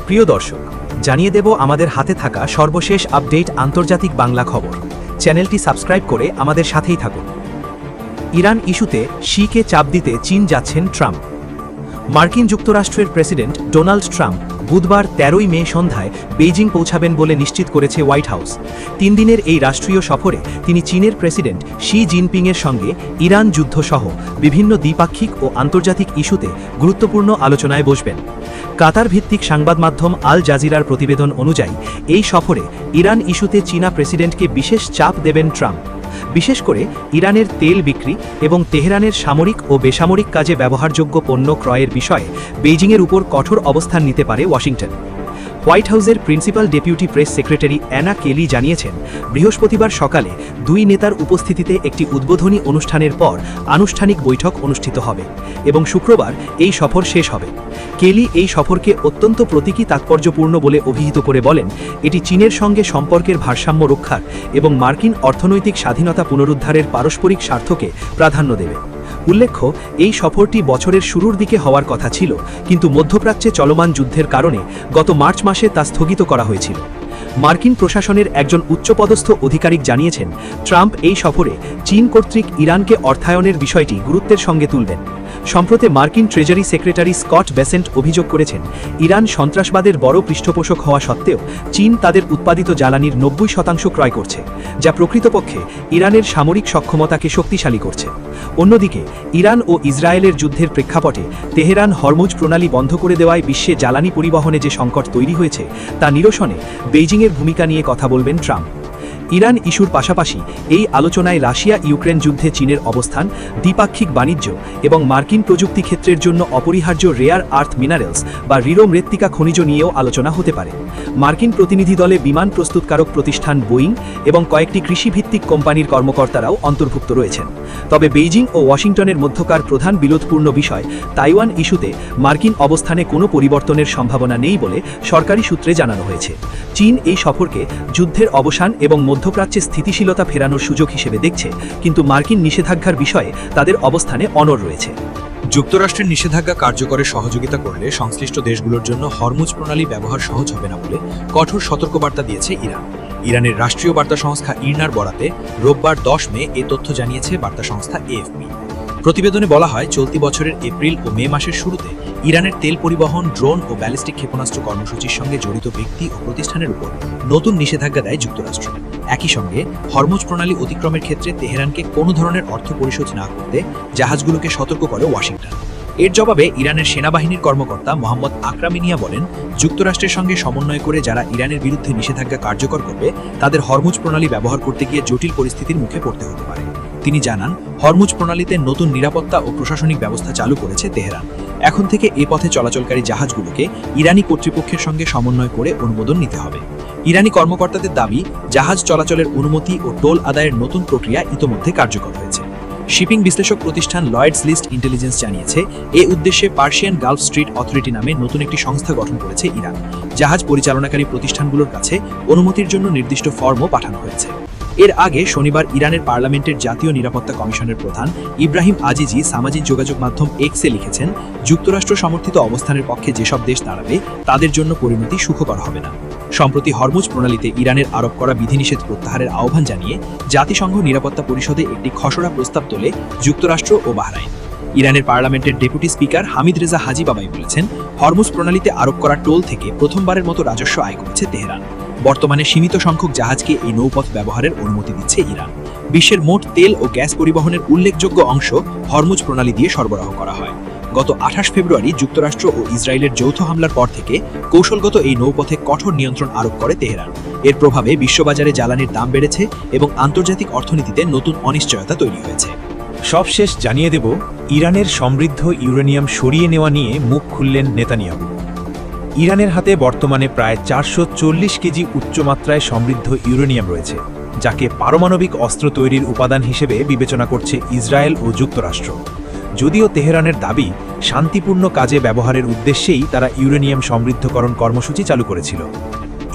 প্রিয় দর্শক, জানিয়ে দেব আমাদের হাতে থাকা সর্বশেষ আপডেট আন্তর্জাতিক বাংলা খবর। চ্যানেলটি সাবস্ক্রাইব করে আমাদের সাথেই থাকুন। ইরান ইস্যুতে শিকে চাপ দিতে চীন যাচ্ছেন ট্রাম্প। মার্কিন যুক্তরাষ্ট্রের প্রেসিডেন্ট ডোনাল্ড ট্রাম্প বুধবার ১৩ মে সন্ধ্যায় বেইজিং পৌঁছাবেন বলে নিশ্চিত করেছে হোয়াইট হাউস। ৩ দিনের এই রাষ্ট্রীয় সফরে তিনি চীনের প্রেসিডেন্ট শি জিনপিংয়ের সঙ্গে ইরান যুদ্ধসহ বিভিন্ন দ্বিপাক্ষিক ও আন্তর্জাতিক ইস্যুতে গুরুত্বপূর্ণ আলোচনায় বসবেন। কাতার ভিত্তিক সংবাদ মাধ্যম আল জাজিরার প্রতিবেদন অনুযায়ী এই সফরে ইরান ইস্যুতে চীনা প্রেসিডেন্টকে বিশেষ চাপ দেবেন ট্রাম্প, বিশেষ করে ইরানের তেল বিক্রি এবং তেহরানের সামরিক ও বেসামরিক কাজে ব্যবহারযোগ্য পণ্য ক্রয়ের বিষয়ে বেইজিংয়ের উপর কঠোর অবস্থান নিতে পারে ওয়াশিংটন। হোয়াইট হাউসের principal deputy press secretary Anna Kelly জানিয়েছেন, বৃহস্পতিবার সকালে দুই নেতার উপস্থিতিতে একটি উদ্বোধনী অনুষ্ঠানের পর আনুষ্ঠানিক বৈঠক অনুষ্ঠিত হবে এবং শুক্রবার এই সফর শেষ হবে। কেলি এই সফরকে অত্যন্ত প্রতীকী তাৎপর্যপূর্ণ বলে অভিহিত করে বলেন, এটি চীনের সঙ্গে সম্পর্কের ভারসাম্য রক্ষার এবং মার্কিন অর্থনৈতিক স্বাধীনতা পুনরুদ্ধারের পারস্পরিক স্বার্থকে প্রাধান্য দেবে। উল্লেখ্য, এই সফরটি বছরের শুরুর দিকে হওয়ার কথা ছিল, কিন্তু মধ্যপ্রাচ্যে চলমান যুদ্ধের কারণে গত মার্চ মাসে তা স্থগিত করা হয়েছিল। মার্কিন প্রশাসনের একজন উচ্চপদস্থ আধিকারিক জানিয়েছেন, ট্রাম্প এই সফরে চীন কর্তৃক ইরানকে অর্থায়নের বিষয়টি গুরুত্বের সঙ্গে তুলবেন। সম্প্রতি মার্কিন ট্রেজারি সেক্রেটারি স্কট বেসেন্ট অভিযোগ করেছেন, ইরান সন্ত্রাসবাদের বড় পৃষ্ঠপোষক হওয়া সত্ত্বেও চীন তাদের উৎপাদিত জ্বালানির ৯০% ক্রয় করছে, যা প্রকৃতপক্ষে ইরানের সামরিক সক্ষমতাকে শক্তিশালী করছে। অন্যদিকে ইরান ও ইসরায়েলের যুদ্ধের প্রেক্ষাপটে তেহরান হরমুজ প্রণালী বন্ধ করে দেওয়ায় বিশ্বে জ্বালানি পরিবহনে যে সংকট তৈরি হয়েছে তা নিরসনে বেইজিংয়ের ভূমিকা নিয়ে কথা বলবেন ট্রাম্প। ইরান ইস্যুর পাশাপাশি এই আলোচনায় রাশিয়া ইউক্রেন যুদ্ধে চীনের অবস্থান, দ্বিপাক্ষিক বাণিজ্য এবং মার্কিন প্রযুক্তি ক্ষেত্রের জন্য অপরিহার্য রেয়ার আর্থ মিনারেলস বা রিরো মৃত্তিকা খনিজ নিয়েও আলোচনা হতে পারে। মার্কিন প্রতিনিধি দলে বিমান প্রস্তুতকারক প্রতিষ্ঠান বোয়িং এবং কয়েকটি কৃষিভিত্তিক কোম্পানির কর্মকর্তারাও অন্তর্ভুক্ত রয়েছেন। তবে বেইজিং ও ওয়াশিংটনের মধ্যকার প্রধান বিরোধপূর্ণ বিষয় তাইওয়ান ইস্যুতে মার্কিন অবস্থানে কোনো পরিবর্তনের সম্ভাবনা নেই বলে সরকারি সূত্রে জানানো হয়েছে। চীন এই সফরকে যুদ্ধের অবসান এবং মধ্যপ্রাচ্যে স্থিতিশীলতা ফেরানোর সুযোগ হিসেবে দেখছে, কিন্তু মার্কিন নিষেধাজ্ঞার বিষয়ে তাদের অবস্থানে অনড় রয়েছে। যুক্তরাষ্ট্রের নিষেধাজ্ঞা কার্যকরে সহযোগিতা করলে সংশ্লিষ্ট দেশগুলোর জন্য হরমুজ প্রণালী ব্যবহার সহজ হবে না বলে কঠোর সতর্কবার্তা দিয়েছে ইরান। ইরানের রাষ্ট্রীয় বার্তা সংস্থা ইরনার বরাতে রোববার ১০ মে এ তথ্য জানিয়েছে বার্তা সংস্থা এএফপি। প্রতিবেদনে বলা হয়, চলতি বছরের এপ্রিল ও মে মাসের শুরুতে ইরানের তেল পরিবহন, ড্রোন ও ব্যালিস্টিক ক্ষেপণাস্ত্র কর্মসূচির সঙ্গে জড়িত ব্যক্তি ও প্রতিষ্ঠানের উপর নতুন নিষেধাজ্ঞা দেয় যুক্তরাষ্ট্র। একই সঙ্গে হরমুজ প্রণালী অতিক্রমের ক্ষেত্রে তেহরানকে কোনো ধরনের অর্থ পরিশোধ না করতে জাহাজগুলোকে সতর্ক করে ওয়াশিংটন। এর জবাবে ইরানের সেনাবাহিনীর কর্মকর্তা মোহাম্মদ আকরামিনিয়া বলেন, যুক্তরাষ্ট্রের সঙ্গে সমন্বয় করে যারা ইরানের বিরুদ্ধে নিষেধাজ্ঞা কার্যকর করবে তাদের হরমুজ প্রণালী ব্যবহার করতে গিয়ে জটিল পরিস্থিতির মুখে পড়তে হতে পারে। তিনি জানান, হরমুজ প্রণালীতে নতুন নিরাপত্তা ও প্রশাসনিক ব্যবস্থা চালু করেছে তেহরান। এখন থেকে এ পথে চলাচলকারী জাহাজগুলোকে ইরানি কর্তৃপক্ষের সঙ্গে সমন্বয় করে অনুমোদন নিতে হবে। ইরানি কর্মকর্তাদের দাবি, জাহাজ চলাচলের অনুমতি ও টোল আদায়ের নতুন প্রক্রিয়া ইতোমধ্যে কার্যকর হয়েছে। শিপিং বিশ্লেষক প্রতিষ্ঠান লয়েডস লিস্ট ইন্টেলিজেন্স জানিয়েছে, এ উদ্দেশ্যে পার্সিয়ান গালফ স্ট্রিট অথরিটি নামে নতুন একটি সংস্থা গঠন করেছে ইরান। জাহাজ পরিচালনাকারী প্রতিষ্ঠানগুলোর কাছে অনুমতির জন্য নির্দিষ্ট ফর্মও পাঠানো হয়েছে। এর আগে শনিবার ইরানের পার্লামেন্টের জাতীয় নিরাপত্তা কমিশনের প্রধান ইব্রাহিম আজিজি সামাজিক যোগাযোগ মাধ্যম এক্সে লিখেছেন, যুক্তরাষ্ট্র সমর্থিত অবস্থানের পক্ষে যেসব দেশ দাঁড়াবে তাদের জন্য পরিণতি সুখকর হবে না। সম্প্রতি হরমুজ প্রণালীতে ইরানের আরোপ করা বিধিনিষেধ প্রত্যাহারের আহ্বান জানিয়ে জাতিসংঘ নিরাপত্তা পরিষদে একটি খসড়া প্রস্তাব তোলে যুক্তরাষ্ট্র ও বাহরাইন। ইরানের পার্লামেন্টের ডেপুটি স্পিকার হামিদ রেজা হাজি বাবাই বলেছেন, হরমুজ প্রণালীতে আরোপ করা টোল থেকে প্রথমবারের মতো রাজস্ব আয় করেছে তেহরান। বর্তমানে সীমিত সংখ্যক জাহাজকে এই নৌপথ ব্যবহারের অনুমতি দিচ্ছে ইরান। বিশ্বের মোট তেল ও গ্যাস পরিবহনের উল্লেখযোগ্য অংশ হরমুজ প্রণালী দিয়ে সরবরাহ করা হয়। গত ২৮ ফেব্রুয়ারি যুক্তরাষ্ট্র ও ইসরায়েলের যৌথ হামলার পর থেকে কৌশলগত এই নৌপথে কঠোর নিয়ন্ত্রণ আরোপ করে তেহরান। এর প্রভাবে বিশ্ববাজারে জ্বালানির দাম বেড়েছে এবং আন্তর্জাতিক অর্থনীতিতে নতুন অনিশ্চয়তা তৈরি হয়েছে। সবশেষ জানিয়ে দেব, ইরানের সমৃদ্ধ ইউরেনিয়াম সরিয়ে নেওয়া নিয়ে মুখ খুললেন নেতানিয়াহু। ইরানের হাতে বর্তমানে প্রায় ৪৪০ কেজি উচ্চমাত্রায় সমৃদ্ধ ইউরেনিয়াম রয়েছে, যাকে পারমাণবিক অস্ত্র তৈরির উপাদান হিসেবে বিবেচনা করছে ইসরায়েল ও যুক্তরাষ্ট্র। যদিও তেহরানের দাবি, শান্তিপূর্ণ কাজে ব্যবহারের উদ্দেশ্যেই তারা ইউরেনিয়াম সমৃদ্ধকরণ কর্মসূচি চালু করেছিল।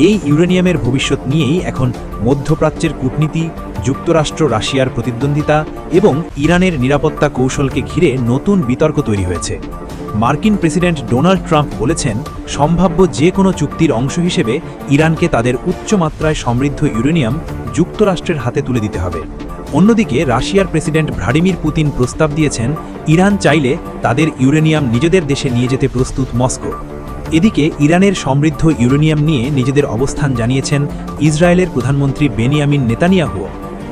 এই ইউরেনিয়ামের ভবিষ্যৎ নিয়েই এখন মধ্যপ্রাচ্যের কূটনীতি, যুক্তরাষ্ট্র রাশিয়ার প্রতিদ্বন্দ্বিতা এবং ইরানের নিরাপত্তা কৌশলকে ঘিরে নতুন বিতর্ক তৈরি হয়েছে। মার্কিন প্রেসিডেন্ট ডোনাল্ড ট্রাম্প বলেছেন সম্ভাব্য যে কোনো চুক্তির অংশ হিসেবে ইরানকে তাদের উচ্চমাত্রায় সমৃদ্ধ ইউরেনিয়াম যুক্তরাষ্ট্রের হাতে তুলে দিতে হবে। অন্যদিকে রাশিয়ার প্রেসিডেন্ট ভ্লাদিমির পুতিন প্রস্তাব দিয়েছেন ইরান চাইলে তাদের ইউরেনিয়াম নিজেদের দেশে নিয়ে যেতে প্রস্তুত মস্কো। এদিকে ইরানের সমৃদ্ধ ইউরেনিয়াম নিয়ে নিজেদের অবস্থান জানিয়েছেন ইসরায়েলের প্রধানমন্ত্রী বেনিয়ামিন নেতানিয়াহু।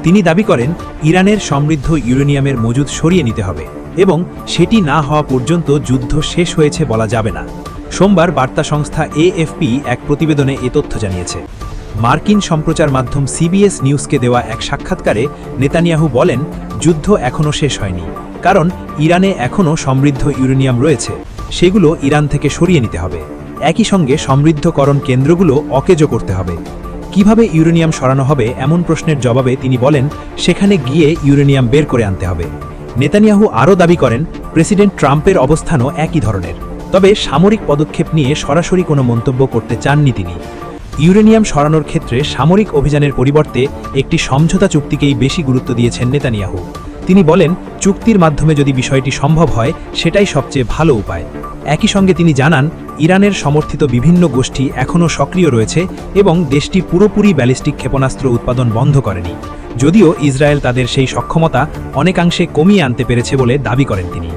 তিনি দাবি করেন ইরানের সমৃদ্ধ ইউরেনিয়ামের মজুদ সরিয়ে নিতে হবে এবং সেটি না হওয়া পর্যন্ত যুদ্ধ শেষ হয়েছে বলা যাবে না। সোমবার বার্তা সংস্থা এএফপি এক প্রতিবেদনে এ তথ্য জানিয়েছে। মার্কিন সম্প্রচার মাধ্যম সিবিএস নিউজকে দেওয়া এক সাক্ষাৎকারে নেতানিয়াহু বলেন, যুদ্ধ এখনও শেষ হয়নি, কারণ ইরানে এখনও সমৃদ্ধ ইউরেনিয়াম রয়েছে, সেগুলো ইরান থেকে সরিয়ে নিতে হবে। একই সঙ্গে সমৃদ্ধকরণ কেন্দ্রগুলো অকেজো করতে হবে। কিভাবে ইউরেনিয়াম সরানো হবে এমন প্রশ্নের জবাবে তিনি বলেন, সেখানে গিয়ে ইউরেনিয়াম বের করে আনতে হবে। নেতানিয়াহু আরও দাবি করেন প্রেসিডেন্ট ট্রাম্পের অবস্থানও একই ধরনের, তবে সামরিক পদক্ষেপ নিয়ে সরাসরি কোনো মন্তব্য করতে চাননি তিনি। ইউরেনিয়াম সরানোর ক্ষেত্রে সামরিক অভিযানের পরিবর্তে একটি সমঝোতা চুক্তিকেই বেশি গুরুত্ব দিয়েছেন নেতানিয়াহু। তিনি বলেন, চুক্তির মাধ্যমে যদি বিষয়টি সম্ভব হয় সেটাই সবচেয়ে ভালো উপায়। একই সঙ্গে তিনি জানান, ইরানের সমর্থিত বিভিন্ন গোষ্ঠী এখনও সক্রিয় রয়েছে এবং দেশটি পুরোপুরি ব্যালিস্টিক ক্ষেপণাস্ত্র উৎপাদন বন্ধ করেনি, যদিও ইসরায়েল তাদের সেই সক্ষমতা অনেকাংশে কমিয়ে আনতে পেরেছে বলে দাবি করেন তিনি।